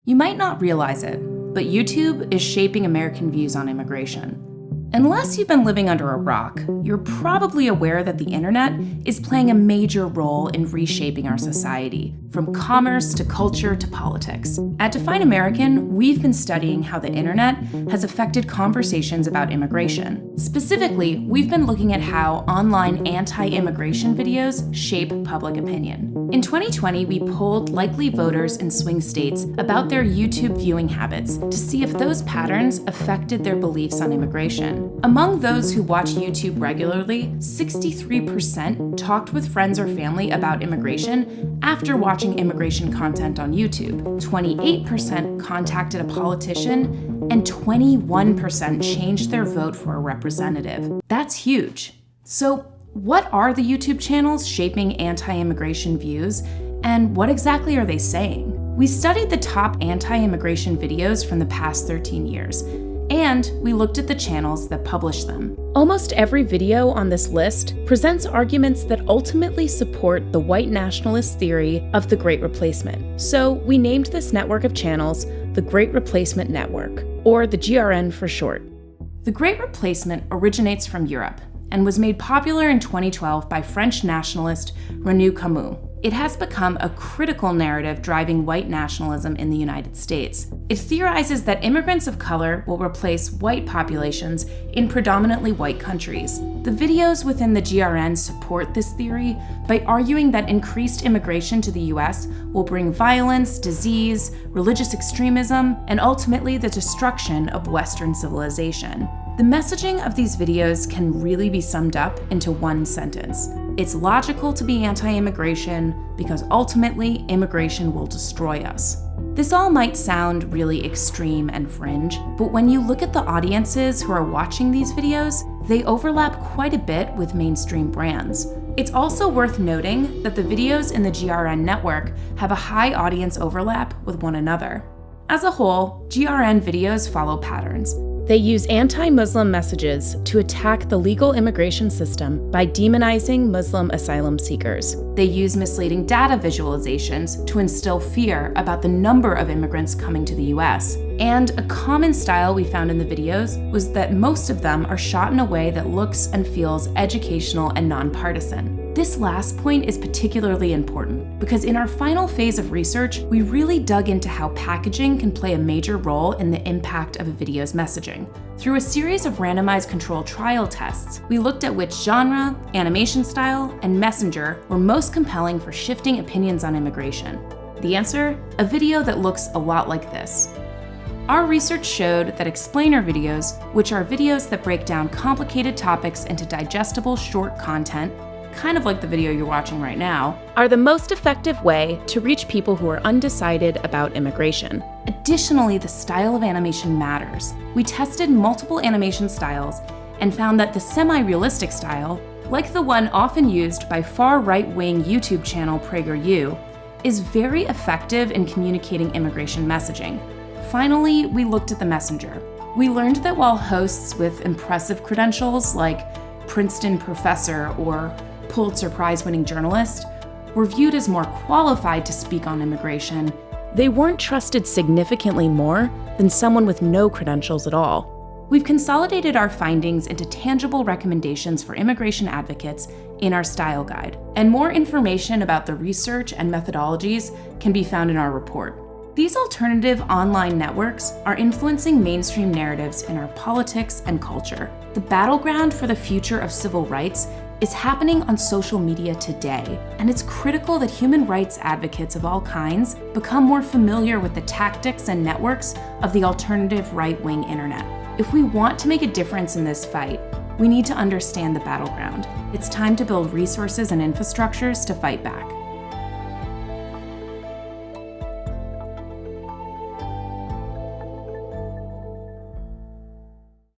You might not realize it, but YouTube is shaping American views on immigration. Unless you've been living under a rock, you're probably aware that the internet is playing a major role in reshaping our society, from commerce to culture to politics. At Define American, we've been studying how the internet has affected conversations about immigration. Specifically, we've been looking at how online anti-immigration videos shape public opinion. In 2020, we polled likely voters in swing states about their YouTube viewing habits to see if those patterns affected their beliefs on immigration. Among those who watch YouTube regularly, 63% talked with friends or family about immigration after watching immigration content on YouTube. 28% contacted a politician, and 21% changed their vote for a representative. That's huge. So, what are the YouTube channels shaping anti-immigration views, and what exactly are they saying? We studied the top anti-immigration videos from the past 13 years, and we looked at the channels that publish them. Almost every video on this list presents arguments that ultimately support the white nationalist theory of the Great Replacement. So we named this network of channels the Great Replacement Network, or the GRN for short. The Great Replacement originates from Europe and was made popular in 2012 by French nationalist René Camus. It has become a critical narrative driving white nationalism in the United States. It theorizes that immigrants of color will replace white populations in predominantly white countries. The videos within the GRN support this theory by arguing that increased immigration to the US will bring violence, disease, religious extremism, and ultimately the destruction of Western civilization. The messaging of these videos can really be summed up into one sentence. It's logical to be anti-immigration because ultimately immigration will destroy us. This all might sound really extreme and fringe, but when you look at the audiences who are watching these videos, they overlap quite a bit with mainstream brands. It's also worth noting that the videos in the GRN network have a high audience overlap with one another. As a whole, GRN videos follow patterns. They use anti-Muslim messages to attack the legal immigration system by demonizing Muslim asylum seekers. They use misleading data visualizations to instill fear about the number of immigrants coming to the US. And a common style we found in the videos was that most of them are shot in a way that looks and feels educational and nonpartisan. This last point is particularly important because in our final phase of research, we really dug into how packaging can play a major role in the impact of a video's messaging. Through a series of randomized controlled trial tests, we looked at which genre, animation style, and messenger were most compelling for shifting opinions on immigration. The answer? A video that looks a lot like this. Our research showed that explainer videos, which are videos that break down complicated topics into digestible short content, kind of like the video you're watching right now, are the most effective way to reach people who are undecided about immigration. Additionally, the style of animation matters. We tested multiple animation styles and found that the semi-realistic style, like the one often used by far right-wing YouTube channel PragerU, is very effective in communicating immigration messaging. Finally, we looked at the messenger. We learned that while hosts with impressive credentials like Princeton professor or Pulitzer Prize-winning journalist were viewed as more qualified to speak on immigration, they weren't trusted significantly more than someone with no credentials at all. We've consolidated our findings into tangible recommendations for immigration advocates in our style guide, and more information about the research and methodologies can be found in our report. These alternative online networks are influencing mainstream narratives in our politics and culture. The battleground for the future of civil rights is happening on social media today, and it's critical that human rights advocates of all kinds become more familiar with the tactics and networks of the alternative right-wing internet. If we want to make a difference in this fight, we need to understand the battleground. It's time to build resources and infrastructures to fight back.